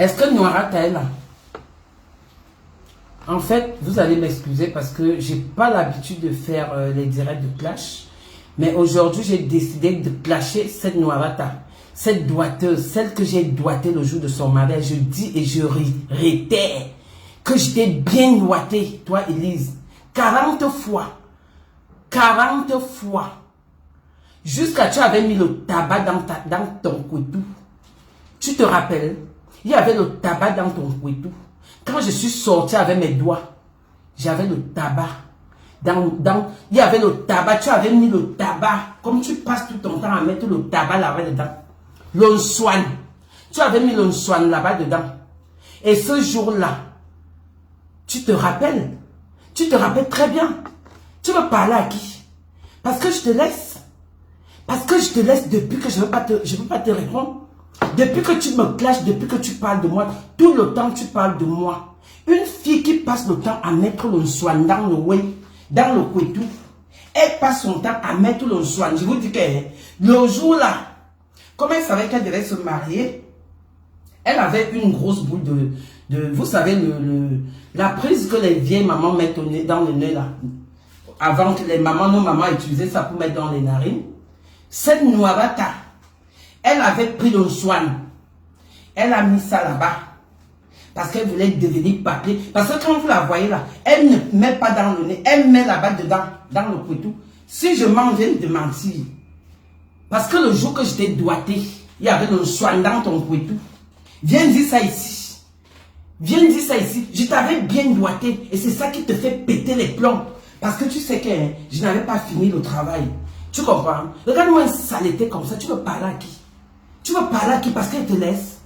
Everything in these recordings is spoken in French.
Est-ce que Noirata est là? En fait, vous allez m'excuser parce que j'ai pas l'habitude de faire les directs de clash. Mais aujourd'hui, j'ai décidé de clasher cette Noirata, cette doiteuse, celle que j'ai doitée le jour de son mariage. Je dis et je réitère que j'étais bien doitée, toi Élise, 40 fois. 40 fois. Jusqu'à tu avais mis le tabac dans ton couteau. Tu te rappelles? Il y avait le tabac dans ton couteau. Quand je suis sorti avec mes doigts, j'avais le tabac. Il y avait le tabac, tu avais mis le tabac. Comme tu passes tout ton temps à mettre le tabac là-bas dedans. L'onsouane. Tu avais mis l'onsouane là-bas dedans. Et ce jour-là, tu te rappelles? Tu te rappelles très bien. Tu veux parler à qui? Parce que je te laisse. Parce que je te laisse depuis que je ne veux pas te répondre. Depuis que tu me clashes, depuis que tu parles de moi, tout le temps tu parles de moi. Une fille qui passe le temps à mettre le soin dans le way, dans le couteau, elle passe son temps à mettre le soin. Je vous dis que le jour là, comme elle savait qu'elle devait se marier, elle avait une grosse boule de vous savez, la prise que les vieilles mamans mettent dans le nez là. Avant que nos mamans utilisaient ça pour mettre dans les narines. Cette Noirata, elle avait pris le soin. Elle a mis ça là-bas. Parce qu'elle voulait devenir papier. Parce que quand vous la voyez là, elle ne met pas dans le nez. Elle met là-bas dedans, dans le couteau. Si je m'en viens de mentir. Parce que le jour que j'étais doigté, il y avait le soin dans ton couteau. Viens dire ça ici. Viens dire ça ici. Je t'avais bien doigté. Et c'est ça qui te fait péter les plombs. Parce que tu sais que je n'avais pas fini le travail. Tu comprends? Regarde-moi une saleté comme ça. Tu veux parler à qui? Tu veux parler à qui parce qu'elle te laisse?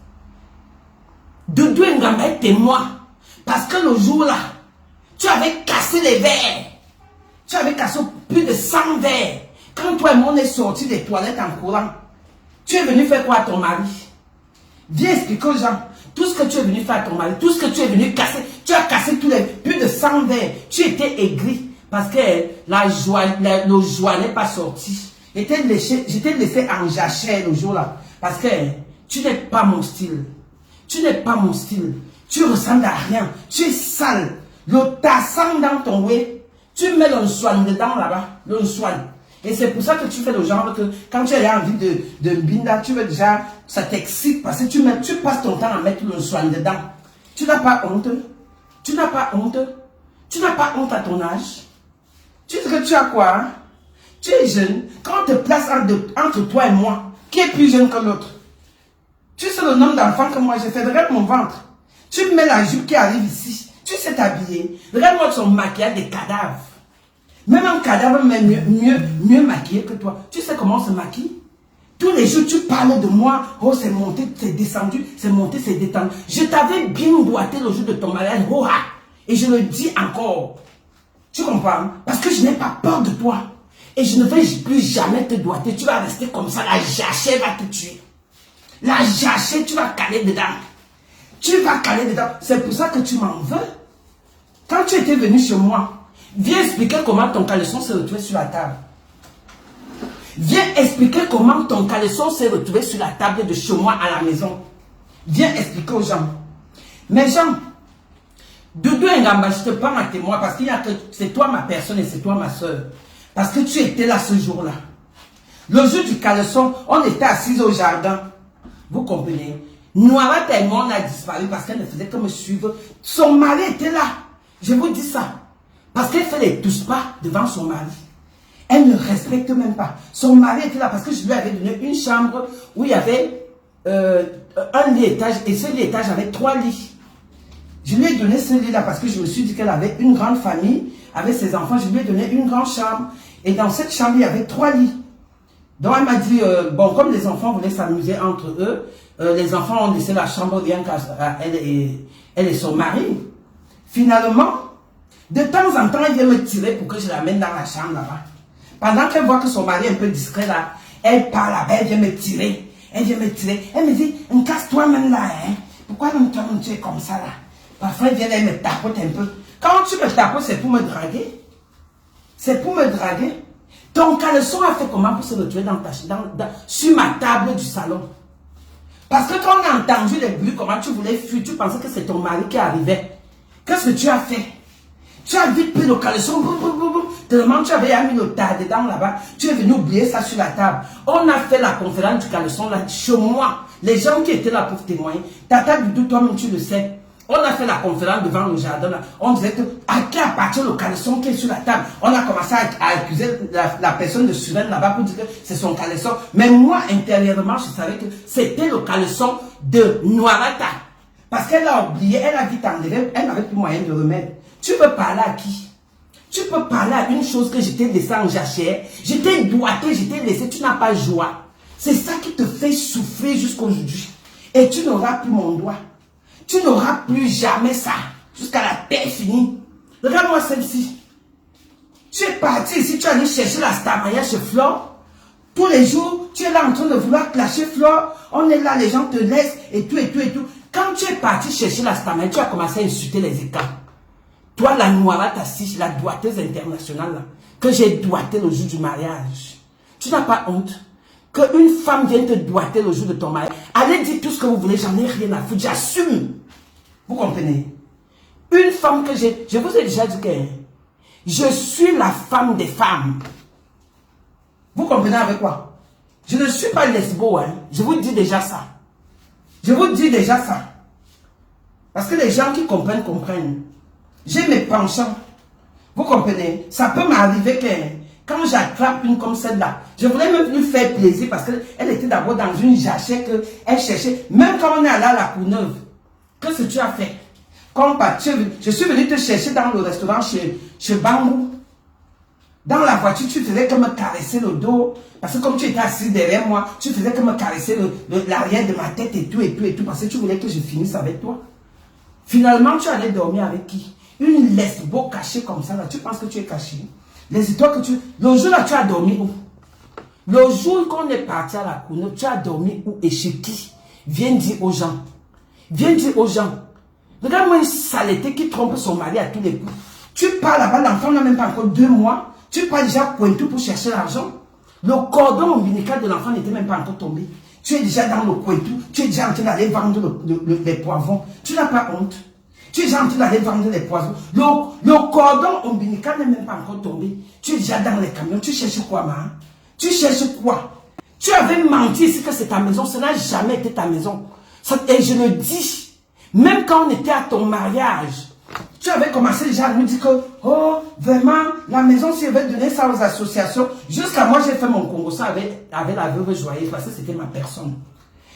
Doudou Ngamba est témoin. Parce que le jour là, tu avais cassé les verres. Tu avais cassé plus de 100 verres. Quand toi et moi on est sortis des toilettes en courant, tu es venu faire quoi à ton mari? Viens expliquer aux gens. Tout ce que tu es venu faire à ton mari, tout ce que tu es venu casser, tu as cassé plus de 100 verres. Tu étais aigri. Parce que le joie n'est pas sorti. J'étais laissé en jachère le jour-là. Parce que tu n'es pas mon style. Tu n'es pas mon style. Tu ressembles à rien. Tu es sale. Le tassan dans ton wé. Tu mets le soin dedans là-bas. Le soin. Et c'est pour ça que tu fais le genre que quand tu as envie de binda, tu veux déjà, ça t'excite. Parce que tu passes ton temps à mettre le soin dedans. Tu n'as pas honte. Tu n'as pas honte. Tu n'as pas honte à ton âge. Tu sais que tu as quoi? Hein? Tu es jeune. Quand on te place entre toi et moi, qui est plus jeune que l'autre? Tu sais le nombre d'enfants que moi j'ai fait. Regarde mon ventre. Tu mets la jupe qui arrive ici. Tu sais t'habiller. Regarde-moi son maquillage des cadavres. Même un cadavre mieux maquillé que toi. Tu sais comment on se maquille? Tous les jours tu parles de moi. Oh c'est monté, c'est descendu. C'est monté, c'est détendu. Je t'avais bien doigté le jour de ton mariage. Oh, ah. Et je le dis encore. Tu comprends? Parce que je n'ai pas peur de toi. Et je ne vais plus jamais te doigter. Tu vas rester comme ça. La jachère va te tuer. La jachère, tu vas caler dedans. Tu vas caler dedans. C'est pour ça que tu m'en veux. Quand tu étais venu chez moi, viens expliquer comment ton caleçon s'est retrouvé sur la table. Viens expliquer comment ton caleçon s'est retrouvé sur la table de chez moi à la maison. Viens expliquer aux gens. Mes gens, Doudou Ngamba, je te prends à témoin parce qu'il y a que c'est toi ma personne et c'est toi ma soeur. Parce que tu étais là ce jour-là. Le jour du caleçon, on était assis au jardin. Vous comprenez? Noirata et moi, on a disparu parce qu'elle ne faisait que me suivre. Son mari était là. Je vous dis ça. Parce qu'elle fait les tous pas devant son mari. Elle ne respecte même pas. Son mari était là parce que je lui avais donné une chambre où il y avait un lit étage. Et ce lit étage avait 3 lits. Je lui ai donné ce lit-là parce que je me suis dit qu'elle avait une grande famille avec ses enfants. Je lui ai donné une grande chambre. Et dans cette chambre, il y avait 3 lits. Donc elle m'a dit, bon, comme les enfants voulaient s'amuser entre eux, les enfants ont laissé la chambre rien qu'à elle et son mari. Finalement, de temps en temps, elle vient me tirer pour que je l'amène dans la chambre là-bas. Pendant qu'elle voit que son mari est un peu discret là, elle part là-bas, elle vient me tirer. Elle vient me tirer. Elle me dit, casse-toi même là, hein. Pourquoi même toi, tu es comme ça là? Parfois, elle vient, elle me tapote un peu. Quand tu me tapotes, c'est pour me draguer. C'est pour me draguer. Ton caleçon a fait comment pour se retrouver sur ma table du salon? Parce que quand on a entendu les bruits, comment tu voulais fuir, tu pensais que c'est ton mari qui arrivait. Qu'est-ce que tu as fait? Tu as vite pris le caleçon, tellement tu avais mis le tas dedans là-bas, tu es venu oublier ça sur la table. On a fait la conférence du caleçon là, chez moi. Les gens qui étaient là pour témoigner, Tata Doudou, toi-même tu le sais. On a fait la conférence devant le jardin là. On disait que à qui appartient le caleçon qui est sur la table. On a commencé à accuser la personne de Suren là-bas pour dire que c'est son caleçon. Mais moi, intérieurement, je savais que c'était le caleçon de Noirata. Parce qu'elle a oublié, elle a vite enlevé, elle n'avait plus moyen de remettre. Tu peux parler à qui? Tu peux parler à une chose que je t'ai laissée en jachère. Je t'ai doigté, je t'ai laissé, tu n'as pas joie. C'est ça qui te fait souffrir jusqu'aujourd'hui. Et tu n'auras plus mon doigt. Tu n'auras plus jamais ça. Jusqu'à la terre finie. Regarde-moi celle-ci. Tu es parti ici, tu es allé chercher la Starmania chez Flore. Tous les jours, tu es là en train de vouloir clasher Flore. On est là, les gens te laissent et tout et tout et tout. Quand tu es parti chercher la Starmania, tu as commencé à insulter les écarts. Toi, la Noirata Assis, la doigteuse internationale, là, que j'ai doigté le jour du mariage. Tu n'as pas honte qu'une femme vienne te doigter le jour de ton mariage? Allez dire tout ce que vous voulez, j'en ai rien à foutre, j'assume. Vous comprenez? Une femme que j'ai... Je vous ai déjà dit que je suis la femme des femmes. Vous comprenez avec quoi? Je ne suis pas lesbo, hein. Je vous dis déjà ça. Je vous dis déjà ça. Parce que les gens qui comprennent, comprennent. J'ai mes penchants. Vous comprenez? Ça peut m'arriver que quand j'attrape une comme celle-là, je voulais même lui faire plaisir parce qu'elle était d'abord dans une jachère qu'elle cherchait. Même quand on est allé à la Courneuve, qu'est-ce que tu as fait? Je suis venu te chercher dans le restaurant chez Bambou. Dans la voiture, tu faisais que me caresser le dos. Parce que comme tu étais assis derrière moi, tu faisais que me caresser l'arrière de ma tête et tout et tout et tout. Parce que tu voulais que je finisse avec toi. Finalement, tu allais dormir avec qui? Une lesbo cachée comme ça, là, tu penses que tu es caché? Les histoires que tu... Le jour là, tu as dormi où? Le jour qu'on est parti à la Courneuve, tu as dormi où et chez qui? Viens dire aux gens. Viens dire aux gens. Regarde-moi une saleté qui trompe son mari à tous les coups. Tu pars là-bas, l'enfant n'a même pas encore 2 mois. Tu pars déjà pointu pour chercher l'argent. Le cordon ombilical de l'enfant n'était même pas encore tombé. Tu es déjà dans le pointu. Tu es déjà en train d'aller vendre les poivrons. Tu n'as pas honte. Tu es déjà en train d'aller vendre les poissons. Le cordon ombilical n'est même pas encore tombé. Tu es déjà dans les camions. Tu cherches quoi, ma? Tu cherches quoi? Tu avais menti ici que c'est ta maison. Ce n'a jamais été ta maison. Et je le dis, même quand on était à ton mariage, tu avais commencé déjà à nous dire que, oh, vraiment, la maison, si elle veut donner ça aux associations, jusqu'à moi, j'ai fait mon Congo ça avec la veuve joyeuse, parce que c'était ma personne.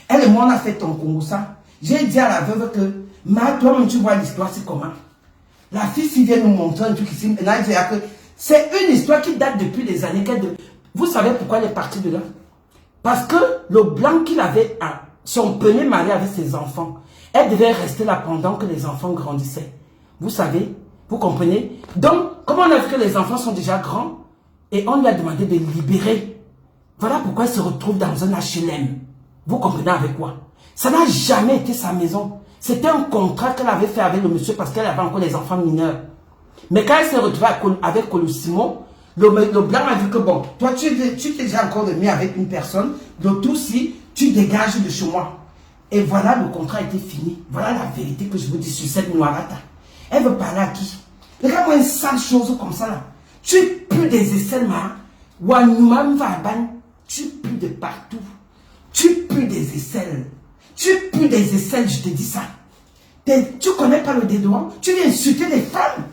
Elle et moi, on a fait ton Congo ça. J'ai dit à la veuve que, toi-même, tu vois l'histoire, c'est comment? La fille, s'il vient nous montrer un truc ici, maintenant, elle dit que c'est une histoire qui date depuis des années. Vous savez pourquoi elle est partie de là? Parce que le blanc qu'il avait, son premier mari avec ses enfants, elle devait rester là pendant que les enfants grandissaient. Vous savez? Vous comprenez? Donc, comme on a vu que les enfants sont déjà grands, et on lui a demandé de libérer. Voilà pourquoi elle se retrouve dans un HLM. Vous comprenez avec quoi? Ça n'a jamais été sa maison. C'était un contrat qu'elle avait fait avec le monsieur parce qu'elle avait encore les enfants mineurs. Mais quand elle s'est retrouvée avec Colossimo, le blanc a vu que bon, toi tu t'es déjà encore mis avec une personne, donc tout si tu dégages de chez moi. Et voilà, le contrat était fini. Voilà la vérité que je vous dis sur cette Noirata. Elle veut parler à qui? Regarde-moi une sale chose comme ça là. Tu pues des aisselles, ma. Wanouman Vaban. Tu pues de partout. Tu pues des aisselles. Tu pues des aisselles, je te dis ça. Tu connais pas le dédouan? Tu viens insulter les femmes.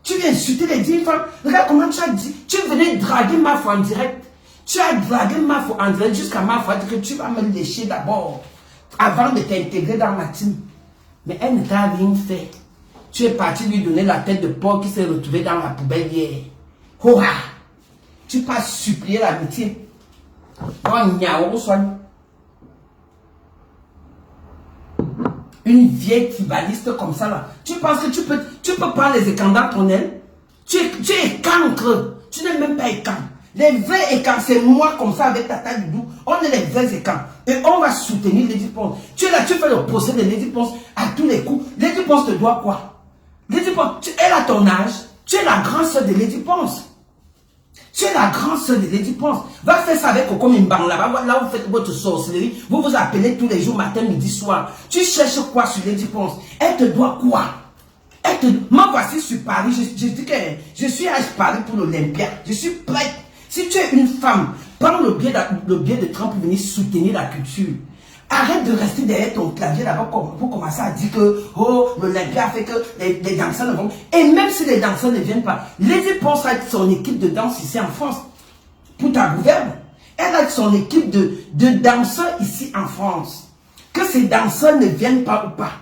Tu viens insulter les 10 femmes. Regarde comment tu as dit. Tu venais draguer ma foi en direct. Tu as dragué ma foi en direct jusqu'à ma foi que tu vas me lécher d'abord. Avant de t'intégrer dans ma team. Mais elle ne t'a rien fait. Tu es parti lui donner la tête de porc qui s'est retrouvée dans la poubelle hier. Hora! Tu peux supplier l'amitié. Une vieille tribaliste comme ça là. Tu penses que tu peux prendre les écans dans ton aile? Tu es cancre. Tu n'es même pas écan. Les vrais écans, c'est moi comme ça avec Tata Doudou. On est les vrais écans. Et on va soutenir Lady Ponce. Tu es là, tu fais le procès de Lady Ponce à tous les coups. Lady Ponce te doit quoi? Lady Ponce, elle a ton âge. Tu es la grande soeur de Lady Ponce. Tu es la grande sœur de Lady Ponce. Va faire ça avec Coco Mimbang là-bas. Là où vous faites votre sorcellerie. Vous vous appelez tous les jours, matin, midi, soir. Tu cherches quoi sur Lady Ponce? Elle te doit quoi? Moi, voici sur Paris. Je dis que je suis à Paris pour l'Olympia. Je suis prête. Si tu es une femme, prends le biais de Trump pour venir soutenir la culture. Arrête de rester derrière ton clavier là-bas pour commencer à dire que oh, l'Olympia fait que les danseurs ne vont. Et même si les danseurs ne viennent pas, Lady Ponce a son équipe de danse ici en France. Pour ta gouverne, elle a son équipe de danseurs ici en France. Que ces danseurs ne viennent pas ou pas.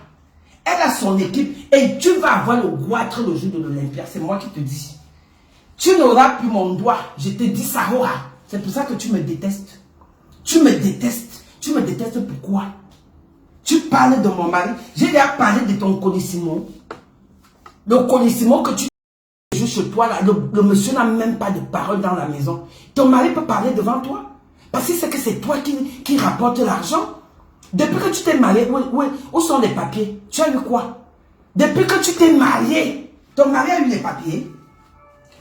Elle a son équipe et tu vas avoir le goitre le jour de l'Olympia. C'est moi qui te dis. Tu n'auras plus mon doigt. Je te dis ça aura. C'est pour ça que tu me détestes. Tu me détestes. Tu me détestes pourquoi? Tu parles de mon mari. J'ai déjà parlé de ton Colissimo. Le Colissimo que tu joues chez toi, là, le monsieur n'a même pas de parole dans la maison. Ton mari peut parler devant toi. Parce que c'est toi qui rapporte l'argent. Depuis que tu t'es marié, où sont les papiers? Tu as eu quoi? Depuis que tu t'es marié, ton mari a eu les papiers.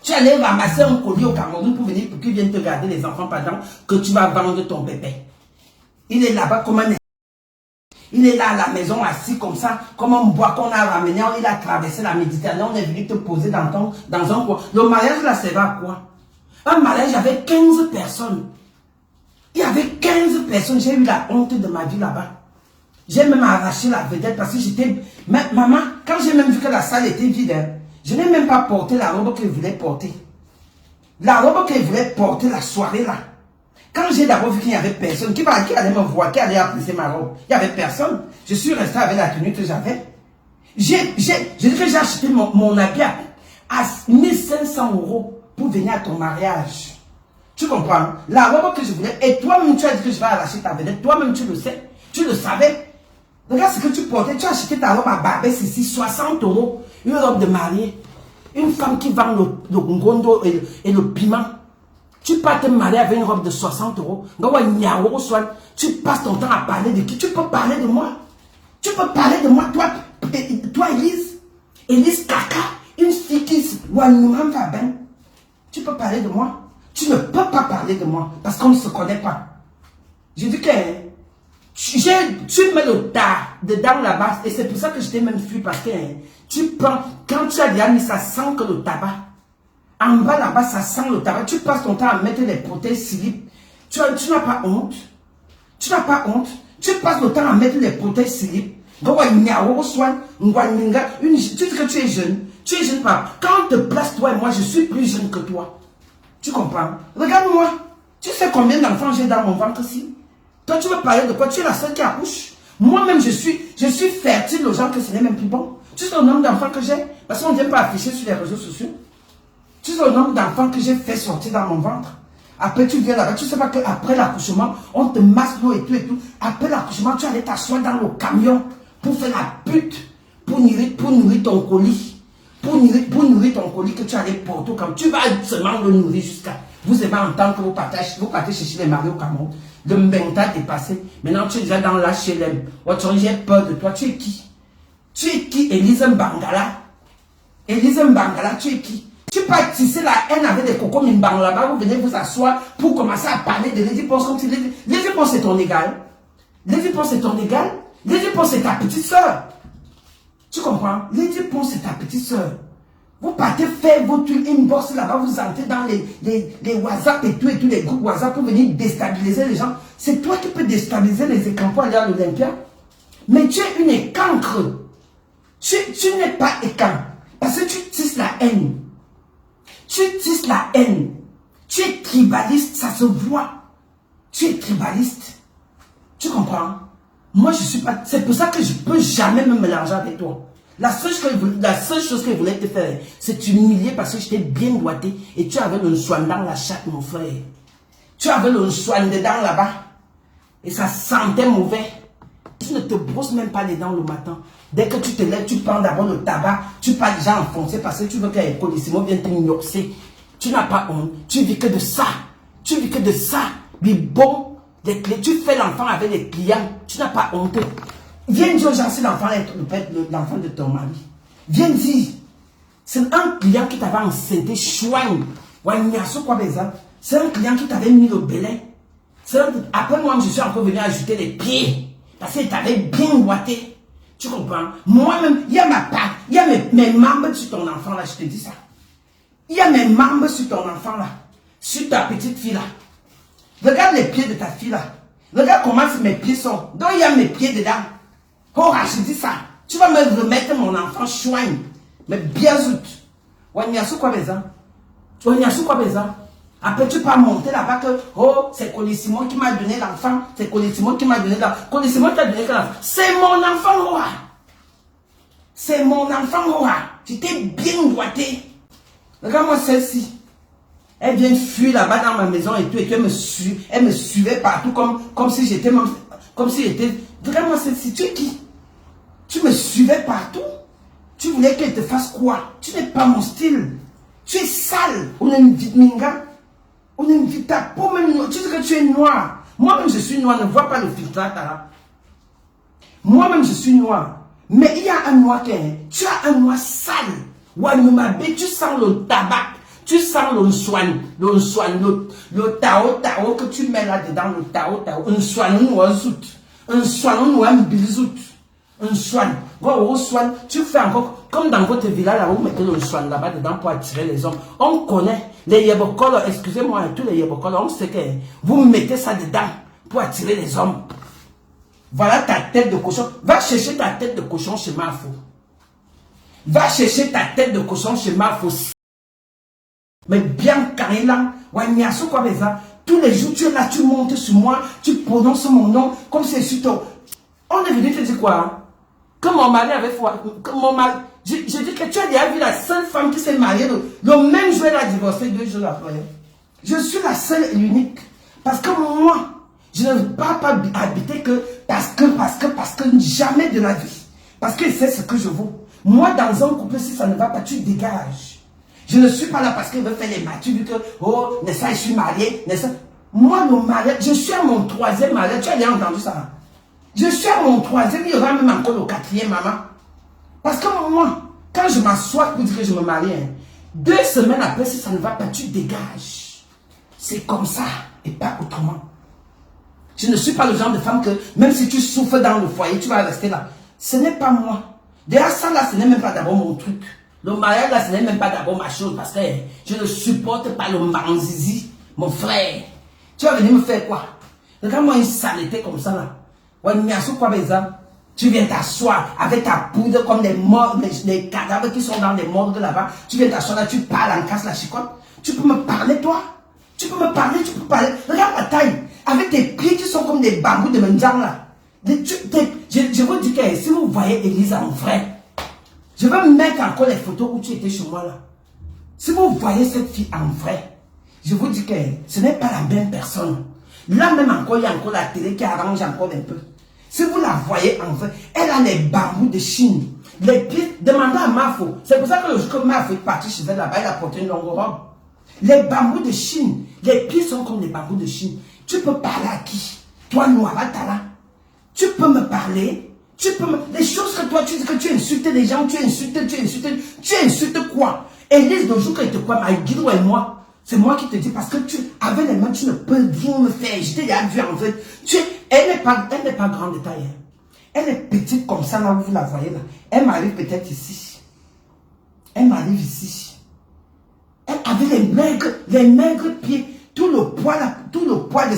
Tu allais ramasser un colis au Cameroun pour qu'il vienne te garder les enfants pendant que tu vas vendre ton bébé. Il est là-bas comme un... Il est là à la maison assis comme ça, comme un bois qu'on a ramené, il a traversé la Méditerranée, on est venu te poser dans un coin. Le mariage là, c'est à quoi? Un mariage avec 15 personnes. Il y avait 15 personnes, j'ai eu la honte de ma vie là-bas. J'ai même arraché la vedette parce que j'étais... Maman, quand j'ai même vu que la salle était vide, hein, je n'ai même pas porté la robe qu'elle voulait porter. La robe qu'elle voulait porter la soirée là. Quand j'ai d'abord vu qu'il n'y avait personne, qui allait me voir, qui allait apprécier ma robe, il n'y avait personne. Je suis resté avec la tenue que j'avais. Je dis que j'ai acheté mon habit à 1500 € pour venir à ton mariage. Tu comprends? La robe que je voulais, et toi-même tu as dit que je vais arracher ta vedette, toi-même tu le sais, tu le savais. Regarde ce que tu portais, tu as acheté ta robe à Barbès ici, 60 €, une robe de mariée. Une femme qui vend le ngondo et le piment. Tu pars te marier avec une robe de 60 €. Tu passes ton temps à parler de qui? Tu peux parler de moi. Tu peux parler de moi, toi Elise. Elise Kaka, une fille qui va bien. Tu peux parler de moi. Tu ne peux pas parler de moi parce qu'on ne se connaît pas. Je dis que tu mets le tas dedans là-bas et c'est pour ça que je t'ai même fui parce que tu prends, quand tu as déjà mis, ça sent que le tabac. En bas là-bas, ça sent le tabac. Tu passes ton temps à mettre les prothèses slip. Tu n'as pas honte. Tu n'as pas honte. Tu passes le temps à mettre les prothèses slip. Tu dis que tu es jeune. Tu es jeune pas. Quand on te place, toi et moi, je suis plus jeune que toi. Tu comprends? Regarde-moi. Tu sais combien d'enfants j'ai dans mon ventre ici? Toi, tu veux parler de quoi? Tu es la seule qui accouche. Moi-même, je suis fertile aux gens que ce n'est même plus bon. Tu sais le nombre d'enfants que j'ai? Parce qu'on ne vient pas afficher sur les réseaux sociaux. Tu sais le nombre d'enfants que j'ai fait sortir dans mon ventre. Après, tu viens là-bas. Tu ne sais pas qu'après l'accouchement, on te masse l'eau et tout et tout. Après l'accouchement, tu allais t'asseoir dans le camion pour faire la pute, pour nourrir ton colis. Pour nourrir ton colis que tu allais porter au Cameroun. Tu vas seulement le nourrir jusqu'à... Vous aimez entendre que vous partez chercher les maris au Cameroun. Le mental est dépassé. Maintenant, tu es déjà dans l'HLM. J'ai peur de toi. Tu es qui? Tu es qui, Elise Mbangala? Elise Mbangala, tu es qui? Tu peux tisser la haine avec des cocos Mimbang là-bas, vous venez vous asseoir pour commencer à parler de Lady Ponce comme si Lady Ponce c'est ton égal. Lady Ponce c'est ton égal. Lady Ponce c'est ta petite soeur. Tu comprends? Lady Ponce c'est ta petite soeur. Vous partez faire votre inbox là-bas, vous entrez dans les WhatsApp et tout, les groupes WhatsApp pour venir déstabiliser les gens. C'est toi qui peux déstabiliser les écrans pour aller à l'Olympia. Mais tu es une écancre. Tu n'es pas écancre. Parce que tu tisses la haine. Tu tisses la haine. Tu es tribaliste, ça se voit. Tu es tribaliste. Tu comprends? Moi, je suis pas... C'est pour ça que je ne peux jamais me mélanger avec toi. La seule chose que je voulais te faire, c'est t'humilier parce que j'étais bien boité et tu avais le soin dans la chatte, mon frère. Tu avais le soin dedans là-bas et ça sentait mauvais. Tu ne te brosses même pas les dents le matin. Dès que tu te lèves, tu prends d'abord le tabac, tu pars déjà enfoncé parce que tu veux qu'un Colissimo vienne te noxer. Tu n'as pas honte. Tu vis que de ça. Tu vis que de ça. Mais bon, les clés, tu fais l'enfant avec les clients. Tu n'as pas honte. Viens dire aux gens si l'enfant est l'enfant de ton mari. Viens dire. C'est un client qui t'avait enceinté, chouin. C'est un client qui t'avait mis le belin. Après moi, je suis encore venu ajouter les pieds. Parce qu'il t'avait bien boité. Tu comprends? Moi-même, il y a ma part, il y a mes membres sur ton enfant là, je te dis ça. Il y a mes membres sur ton enfant là. Sur ta petite fille là. Regarde les pieds de ta fille là. Regarde comment mes pieds sont. Donc il y a mes pieds dedans. Oh, je dis ça. Tu vas me remettre mon enfant chouin. Mais bien zout. Wanyasu quoi besoin? Wanyasu quoi besoin? Après tu peux monter là-bas que oh, c'est Colissimo qui m'a donné l'enfant. C'est Colissimo qui m'a donné l'enfant. Colissimo qui a donné l'enfant. C'est mon enfant, Roa. C'est mon enfant, Roa. J'étais bien doigté. Regarde-moi celle-ci. Elle vient fuir là-bas dans ma maison et tout, et qu'elle elle me suivait partout comme si j'étais... Comme si j'étais... Regarde-moi celle-ci, tu es qui? Tu me suivais partout? Tu voulais qu'elle te fasse quoi? Tu n'es pas mon style. Tu es sale. On invite Minga. On invite ta peau même noire. Tu dis que tu es noir. Moi-même je suis noir, ne vois pas le filtre là. Moi-même je suis noir. Mais il y a un noir qui est... Tu as un noir sale. Wanumabé, tu sens le tabac. Tu sens le tao que tu mets là-dedans, le tao. Un soin, un soin, tu fais encore, comme dans votre village, là, vous mettez le soin là-bas dedans pour attirer les hommes. On connaît les yebokolos, excusez-moi, tous les yebokolos, on sait que vous mettez ça dedans pour attirer les hommes. Voilà ta tête de cochon. Va chercher ta tête de cochon chez Mafo. Va chercher ta tête de cochon chez Mafo. Mais bien carré là, tous les jours tu es là, tu montes sur moi, tu prononces mon nom comme c'est sur toi. On est venu te dire quoi? Que mon mari avait foi. Que mon mari. Je dis que tu as déjà vu la seule femme qui s'est mariée le même jour, elle a divorcé 2 jours après. Je suis la seule et l'unique. Parce que moi, je ne veux pas habiter que parce que jamais de la vie. Parce que c'est ce que je vaux. Moi, dans un couple, si ça ne va pas, tu dégages. Je ne suis pas là parce qu'il veut faire les matures, vu que, oh, n'est-ce pas, je suis marié, n'est-ce pas. Moi, le mariage, je suis à mon 3e mariage. Tu as bien entendu ça? Je suis à mon 3e, il y aura même encore le 4e, maman. Parce que moi, quand je m'assois pour dire que je me marie, 2 semaines après, si ça ne va pas, tu dégages. C'est comme ça et pas autrement. Je ne suis pas le genre de femme que, même si tu souffres dans le foyer, tu vas rester là. Ce n'est pas moi. D'ailleurs, ça là, ce n'est même pas d'abord mon truc. Le mariage là, ce n'est même pas d'abord ma chose parce que je ne supporte pas le manzizi, mon frère. Tu vas venir me faire quoi? Regarde-moi une saleté comme ça là. Tu viens t'asseoir avec ta poudre comme les cadavres qui sont dans les morgues là-bas. Tu viens t'asseoir là, tu parles en casse la chicotte. Tu peux me parler toi? Tu peux me parler, tu peux parler. Regarde ma taille. Avec tes pieds qui sont comme des bambous de Mendiang là. Je vous dis que si vous voyez Elisa en vrai, je vais mettre encore les photos où tu étais chez moi là. Si vous voyez cette fille en vrai, je vous dis que ce n'est pas la même personne. Là même encore, il y a encore la télé qui arrange encore un peu. Si vous la voyez en vrai, elle a les bambous de Chine. Les pieds, demandez à Mafo. C'est pour ça que le jour que Mafo est parti chez elle là-bas, elle a porté une longue robe. Les bambous de Chine, les pieds sont comme les bambous de Chine. Tu peux parler à qui? Toi, Noabatala. Tu peux me parler. Tu peux me... Les choses que toi, tu dis que tu insultes les gens, tu insultes quoi? Élise, le jour qu'elle te croit, Maïguiro et moi, c'est moi qui te dis, parce que tu, avec les mains, tu ne peux rien me faire. Je t'ai déjà vu en fait. Elle n'est pas grande de taille. Elle est petite comme ça, là où vous la voyez là. Elle m'arrive peut-être ici. Elle m'arrive ici. Elle avait les maigres pieds, tout le poids de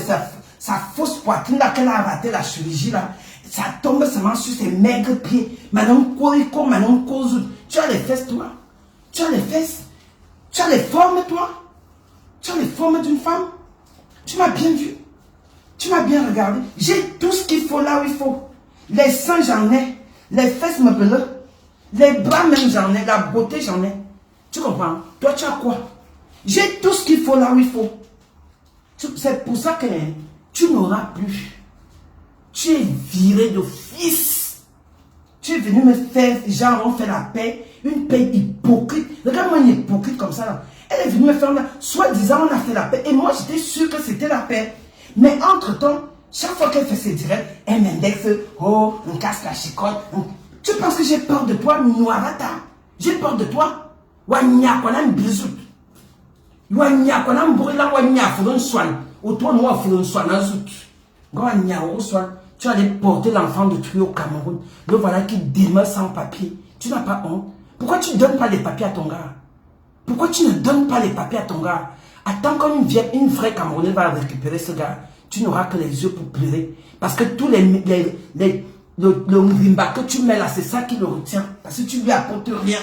sa fausse poitrine là, qu'elle a raté la chirurgie là. Ça tombe seulement sur ses maigres pieds. Maintenant, tu as les fesses, toi. Tu as les fesses. Tu as les formes, toi. Tu as les formes d'une femme. Tu m'as bien vu. Tu m'as bien regardé. J'ai tout ce qu'il faut là où il faut. Les seins, j'en ai. Les fesses me pelent. Les bras même, j'en ai. La beauté, j'en ai. Tu comprends? Toi, tu as quoi? J'ai tout ce qu'il faut là où il faut. C'est pour ça que tu n'auras plus. Tu es viré de fils. Tu es venu me faire, genre on fait la paix, une paix hypocrite. Regarde-moi une hypocrite comme ça là. Elle est venue me faire, soi-disant on a fait la paix. Et moi j'étais sûr que c'était la paix. Mais entre-temps, chaque fois qu'elle fait ses directs, elle m'indexe, oh, on casse la chicotte. Tu penses que j'ai peur de toi, Noirata? J'ai peur de toi? Wanya, qu'on a une bisoute. Wanya, qu'on a mbouré la wanya, faut soin. Autour de moi, faut soin, tu allais porter l'enfant de tuer au Cameroun. Le voilà qui demeure sans papier. Tu n'as pas honte. Pourquoi tu ne donnes pas les papiers à ton gars? Pourquoi tu ne donnes pas les papiers à ton gars? Attends quand une vraie Camerounaise va récupérer ce gars, tu n'auras que les yeux pour pleurer. Parce que tous le Mrimba que tu mets là, c'est ça qui le retient. Parce que tu lui apportes rien.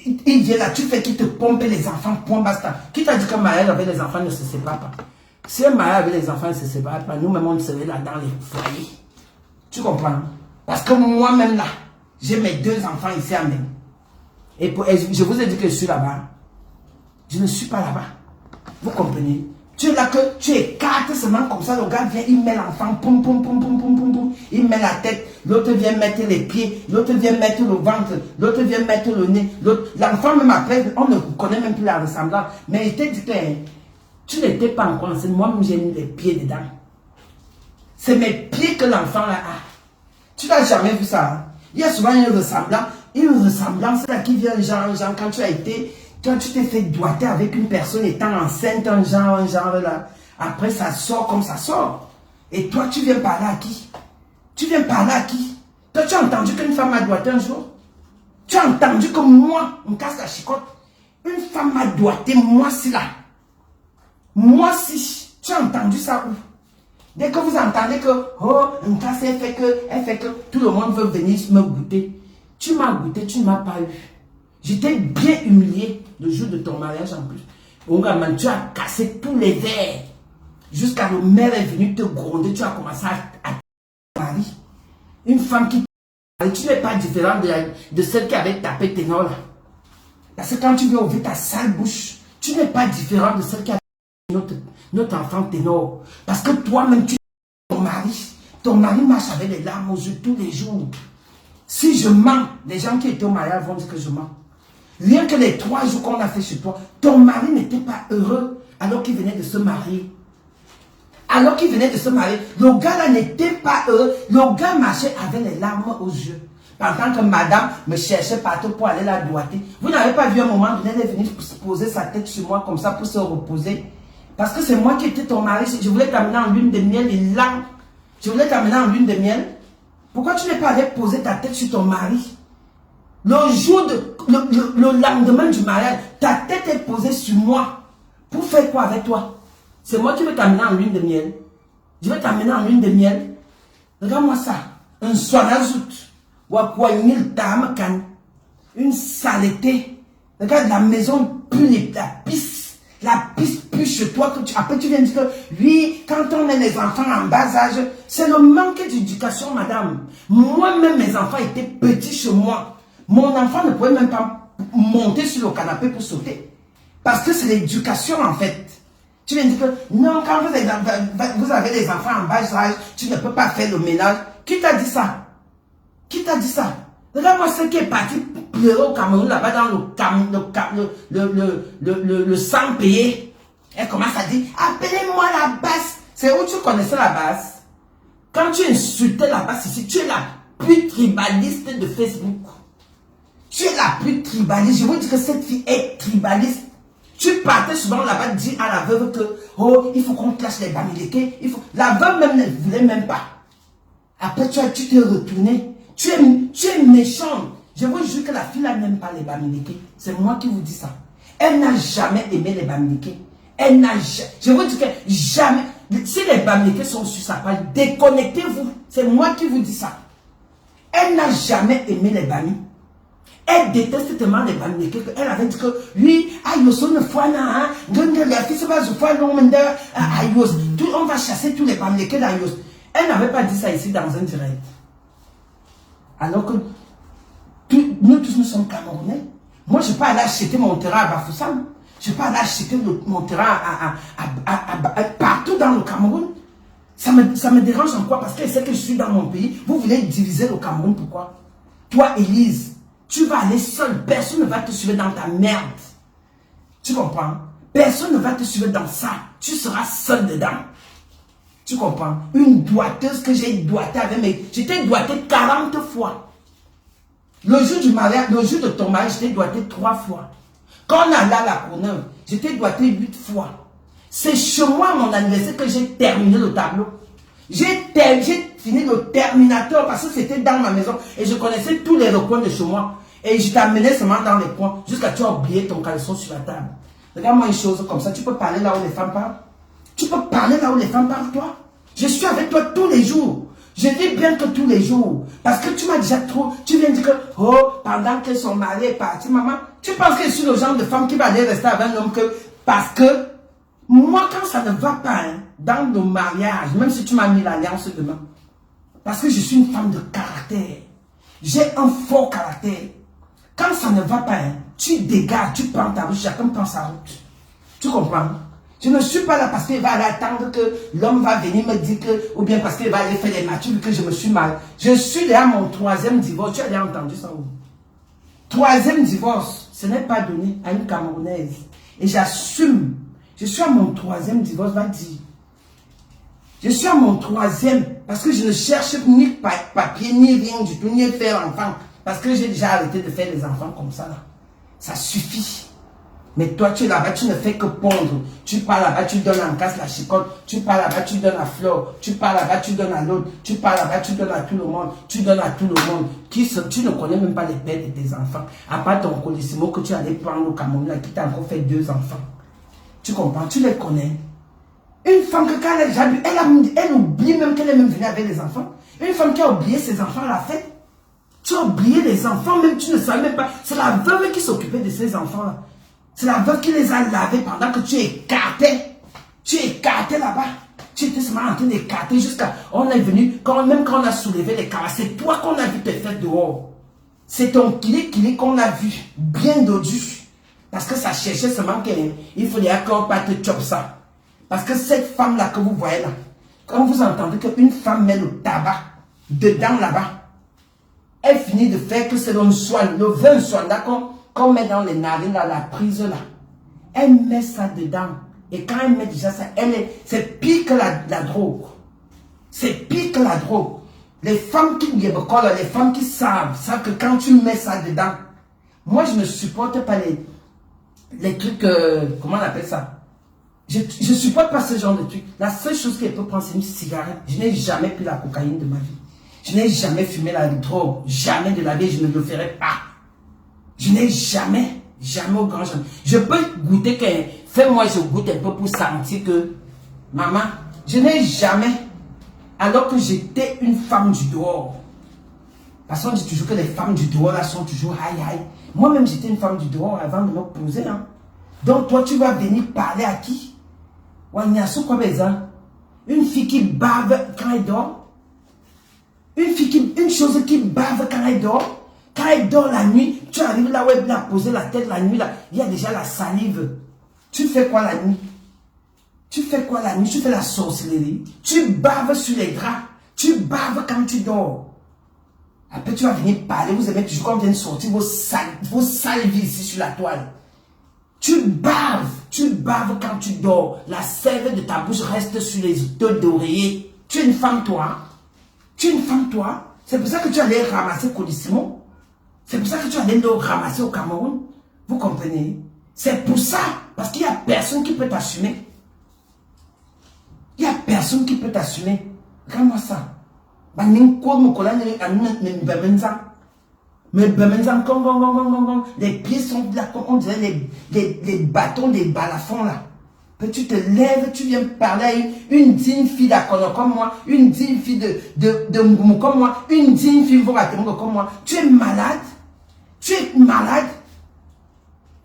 Il vient là, tu fais qu'il te pompe les enfants, point basta. Qui t'a dit que Maël avec les enfants ne se sépare pas? Si un Maël avec les enfants ne se sépare pas, nous-mêmes on serait là dans les foyers. Tu comprends? Parce que moi-même là, j'ai mes 2 enfants ici à même. Et je vous ai dit que je suis là-bas. Je ne suis pas là-bas. Vous comprenez? Tu es là que tu écartes seulement comme ça, le gars vient, il met l'enfant, poum, poum, poum, poum, poum, poum, poum, il met la tête, l'autre vient mettre les pieds, l'autre vient mettre le ventre, l'autre vient mettre le nez, l'enfant même après, on ne connaît même plus la ressemblance. Mais il t'a dit que tu n'étais pas encore enceinte, moi-même j'ai mis les pieds dedans. C'est mes pieds que l'enfant là a. Tu n'as jamais vu ça, hein? Il y a souvent une ressemblance là qui vient genre quand tu as été... Toi, tu t'es fait doigter avec une personne étant enceinte, un genre là. Après, ça sort comme ça sort. Et toi, tu viens parler à qui? Tu viens parler à qui? Toi, tu as entendu qu'une femme m'a doigté un jour? Tu as entendu que moi, on casse la chicotte? Une femme m'a doigté, moi si là. Moi si. Tu as entendu ça où? Dès que vous entendez que, oh, on casse, elle fait que tout le monde veut venir me goûter. Tu m'as goûté, tu ne m'as pas eu. J'étais bien humilié le jour de ton mariage en plus. Ongaman, tu as cassé tous les verres. Jusqu'à le maire est venu te gronder, tu as commencé à mari. Une femme qui tu n'es pas différent de celle qui avait tapé tes noms là. Parce que quand tu veux ouvrir ta sale bouche, tu n'es pas différent de celle qui a tapé notre enfant ténor. Parce que toi-même, ton mari marche avec les larmes aux yeux tous les jours. Si je mens, les gens qui étaient au mariage vont dire que je mens. Rien que les 3 jours qu'on a fait chez toi, ton mari n'était pas heureux alors qu'il venait de se marier. Alors qu'il venait de se marier, le gars là n'était pas heureux. Le gars marchait avec les larmes aux yeux. Pendant que madame me cherchait partout pour aller la doigter. Vous n'avez pas vu un moment donné, elle est venue poser sa tête sur moi comme ça pour se reposer. Parce que c'est moi qui étais ton mari. Je voulais t'amener en lune de miel et là, je voulais t'amener en lune de miel. Pourquoi tu n'es pas allé poser ta tête sur ton mari? Le jour le lendemain du mariage, ta tête est posée sur moi. Pour faire quoi avec toi? C'est moi qui vais t'amener en lune de miel. Je vais t'amener en lune de miel. Regarde-moi ça. Un soanazout. Une saleté. Regarde la maison pue, la pisse. La pisse pue chez toi. Après tu viens dire que oui, quand on met les enfants en bas âge, c'est le manque d'éducation, madame. Moi-même, mes enfants étaient petits chez moi. Mon enfant ne pouvait même pas monter sur le canapé pour sauter. Parce que c'est l'éducation en fait. Tu viens dire que non, quand vous avez des enfants en bas âge, tu ne peux pas faire le ménage. Qui t'a dit ça? Qui t'a dit ça? Regarde-moi ce qui est parti pleurer au Cameroun là-bas dans le sang payé. Elle commence à dire, appelez-moi la basse. C'est où tu connaissais la basse? Quand tu insultais la basse ici, tu es la plus tribaliste de Facebook. Tu es la plus tribaliste. Je vous dis que cette fille est tribaliste. Tu partais souvent là-bas dire à la veuve que, oh, il faut qu'on clash les Bamileke. La veuve même ne voulait même pas. Après, tu t'es retourné. Tu es méchant. Je vous jure que la fille là n'aime pas les Bamileke. C'est moi qui vous dis ça. Elle n'a jamais aimé les Bamileke. Elle n'a jamais. Je vous dis que jamais. Si les Bamileke sont sur sa page, déconnectez-vous. C'est moi qui vous dis ça. Elle n'a jamais aimé les Bamileke. Elle déteste tellement les Bamileke qu'elle avait dit que oui, on va chasser tous les Bamileke d'Ayos. Elle n'avait pas dit ça ici dans un direct. Alors que nous tous nous sommes Camerounais. Moi je ne vais pas aller acheter mon terrain à Bafoussam. Je ne vais pas aller acheter mon terrain partout dans le Cameroun. Ça me dérange en quoi? Parce qu'elle sait que je suis dans mon pays. Vous voulez diviser le Cameroun, pourquoi? Toi, Élise, tu vas aller seul. Personne ne va te suivre dans ta merde. Tu comprends? Personne ne va te suivre dans ça. Tu seras seul dedans. Tu comprends? Une doigteuse que j'ai doigtée avec mes... J'étais doigtée 40 fois. Le jour du mariage, le jour de ton mariage, j'étais doigtée 3 fois. Quand on allait à la Courneuve, j'étais doigté 8 fois. C'est chez moi, à mon anniversaire, que j'ai terminé le tableau. J'ai fini le Terminator parce que c'était dans ma maison. Et je connaissais tous les recoins de chez moi. Et je t'amenais seulement dans les coins jusqu'à ce que tu as oublié ton caleçon sur la table. Regarde-moi une chose comme ça. Tu peux parler là où les femmes parlent. Tu peux parler là où les femmes parlent, toi. Je suis avec toi tous les jours. Je dis bien que tous les jours. Parce que tu m'as déjà trop... Tu viens dire que, oh, pendant que son mari est parti, maman, tu penses que je suis le genre de femme qui va aller rester avec un homme que... Parce que, moi, quand ça ne va pas, hein, dans nos mariages, même si tu m'as mis l'alliance demain, parce que je suis une femme de caractère. J'ai un fort caractère. Quand ça ne va pas, hein, tu dégages, tu prends ta route, chacun prend sa route. Tu comprends? Je ne suis pas là parce qu'il va aller attendre que l'homme va venir me dire que, ou bien parce qu'il va aller faire les matures que je me suis mal. Je suis là à mon 3e divorce. Tu as déjà entendu ça où? 3e divorce, ce n'est pas donné à une Camerounaise. Et j'assume. Je suis à mon 3e divorce, va dire. Je suis à mon 3e parce que je ne cherche ni papier, ni rien du tout, ni faire enfant. Parce que j'ai déjà arrêté de faire les enfants comme ça là. Ça suffit. Mais toi, tu es là-bas, tu ne fais que pondre. Tu pars là-bas, tu donnes en casse la chicotte. Tu pars là-bas, tu donnes à Flore. Tu pars là-bas, tu donnes à l'autre. Tu pars là-bas, tu donnes à tout le monde. Tu donnes à tout le monde. Tu ne connais même pas les pères de tes enfants. À part ton colissimo que tu allais prendre au Cameroun, là, qui t'a encore fait 2 enfants. Tu comprends? Tu les connais. Une femme que quand elle oublie même qu'elle est même venue avec les enfants. Une femme qui a oublié ses enfants l'a fait. Tu as oublié les enfants, même tu ne savais même pas. C'est la veuve qui s'occupait de ces enfants-là. C'est la veuve qui les a lavés pendant que tu écartais. Tu écartais là-bas. Tu étais seulement en train d'écarter jusqu'à... On est venu, même quand on a soulevé les caras, c'est toi qu'on a vu te faire dehors. C'est ton kili qu'on a vu, bien dodu. Parce que ça cherchait seulement qu'il fallait qu'on pas te chope ça. Parce que cette femme-là que vous voyez là, quand vous entendez qu'une femme met le tabac dedans là-bas, elle finit de faire que c'est le soin, le vin soin là qu'on met dans les narines, là, la prise là. Elle met ça dedans. Et quand elle met déjà ça, c'est pire que la drogue. C'est pire que la drogue. Les femmes qui les femmes qui savent que quand tu mets ça dedans, moi je ne supporte pas les trucs, comment on appelle ça? Je ne supporte pas ce genre de trucs. La seule chose qu'elle peut prendre, c'est une cigarette. Je n'ai jamais pris la cocaïne de ma vie. Je n'ai jamais fumé la drogue. Jamais de la vie, je ne le ferai pas. Je n'ai jamais au grand jamais. Je peux goûter fais-moi, je goûte un peu pour sentir que, maman, je n'ai jamais, alors que j'étais une femme du dehors. Parce qu'on dit toujours que les femmes du dehors là sont toujours aïe. Moi-même, j'étais une femme du dehors avant de me poser. Hein. Donc, toi, tu vas venir parler à qui? Une fille qui bave quand elle dort. Une chose qui bave quand elle dort. Quand elle dort la nuit, tu arrives là où elle a posé la tête la nuit, là, il y a déjà la salive. Tu fais quoi la nuit? Tu fais quoi la nuit? Tu fais la sorcellerie. Tu baves sur les draps. Tu baves quand tu dors. Après, tu vas venir parler. Vous aimez toujours quand vous venez sortir vos salives ici sur la toile. Tu baves quand tu dors. La sève de ta bouche reste sur les deux d'oreiller. Tu es une femme, toi. Tu es une femme, toi. C'est pour ça que tu allais ramasser Colissimo. C'est pour ça que tu allais le ramasser au Cameroun. Vous comprenez? C'est pour ça. Parce qu'il n'y a personne qui peut t'assumer. Il n'y a personne qui peut t'assumer. Regarde-moi ça. Les pieds sont là, on dirait les bâtons des balafons là. Que tu te lèves, tu viens parler à une digne fille d'Akono comme moi, une digne fille de Ngoumou comme moi, une digne fille Voratemongo comme moi. Tu es malade. Tu es malade.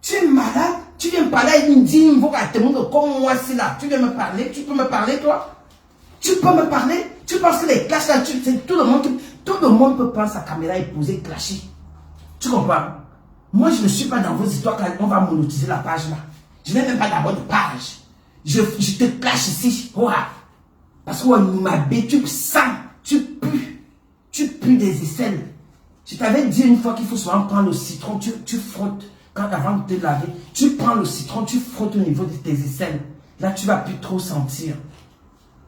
Tu es malade. Tu viens parler à une digne Voratemongo comme moi, c'est là. Tu viens me parler. Tu peux me parler, toi? Tu peux me parler? Tu penses que les clashs là, tout le monde peut prendre sa caméra et poser clasher. Tu comprends? Moi, je ne suis pas dans vos histoires quand on va monétiser la page là. Je n'ai même pas d'abord de page. Je te clash ici. Parce que ma bête, tu sens, tu pues des aisselles. Je t'avais dit une fois qu'il faut souvent prendre le citron, tu frottes. Avant de te laver, tu prends le citron, tu frottes au niveau de tes aisselles. Là, tu ne vas plus trop sentir.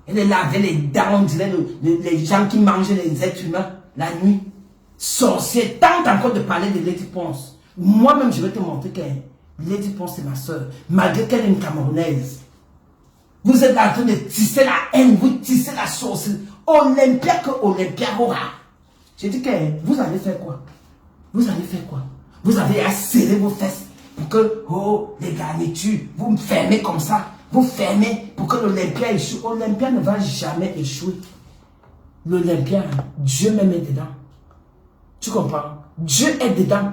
Elle est là avec les dents, on dirait les gens qui mangent les êtres humains la nuit. Sorcier, tente encore de parler de Lady Ponce. Moi-même, je vais te montrer que Lady Ponce, c'est ma soeur. Malgré qu'elle est une Camerounaise. Vous êtes en train de tisser la haine, vous tissez la sauce. Olympia que Olympia aura. J'ai dit que vous allez faire quoi? Vous allez faire quoi? Vous avez à serrer vos fesses pour que, oh, les garnitures, vous me fermez comme ça. Vous fermez pour que l'Olympia échoue. Olympia ne va jamais échouer. L'Olympia, Dieu même est dedans. Tu comprends? Dieu est dedans.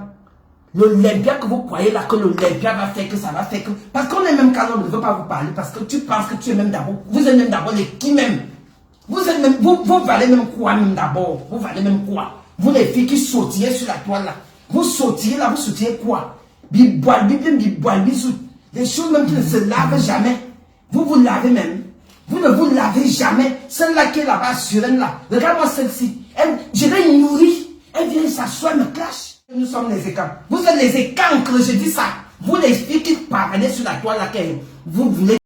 L'Olympia que vous croyez là, que l'Olympia va faire, que ça va faire, que... Parce qu'on est même quand on ne veut pas vous parler, parce que tu penses que tu es même d'abord, vous êtes même d'abord les qui même. Vous êtes même, vous valez même quoi même d'abord? Vous valez même quoi? Vous les filles qui sautillez sur la toile là. Vous sautillez là, vous sautillez quoi? Les choses même qui ne se lavent jamais. Vous vous lavez même. Vous ne vous lavez jamais. Celle-là qui est là-bas sur elle là. Regarde-moi celle-ci. Je l'ai nourrie. Elle vient s'asseoir, me clash. Nous sommes les écancres. Vous êtes les écancres, je dis ça. Vous les filles qui parvenez sur la toile là, vous voulez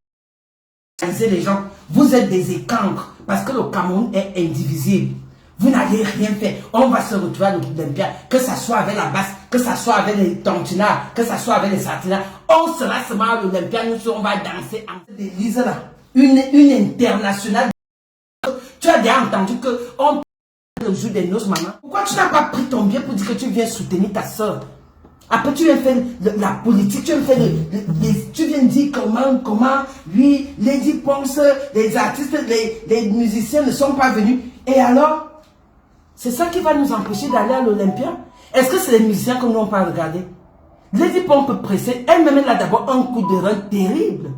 les gens. Vous êtes des écancres. Parce que le Cameroun est indivisible. Vous n'allez rien faire. On va se retrouver à l'Olympia. Que ça soit avec la basse, que ça soit avec les tontinards, que ça soit avec les sartinards. On sera seulement à l'Olympia. Nous on va danser en des lises là. Une internationale. Tu as déjà entendu que on le jour des noces, maman. Pourquoi tu n'as pas pris ton billet pour dire que tu viens soutenir ta soeur? Après, tu viens faire la politique, tu viens faire tu viens dire comment, oui, Lady Ponce, les artistes, les musiciens ne sont pas venus. Et alors, c'est ça qui va nous empêcher d'aller à l'Olympia? Est-ce que c'est les musiciens que nous n'avons pas regardé? Lady Ponce peut presser, elle-même, elle a d'abord un coup de rein terrible.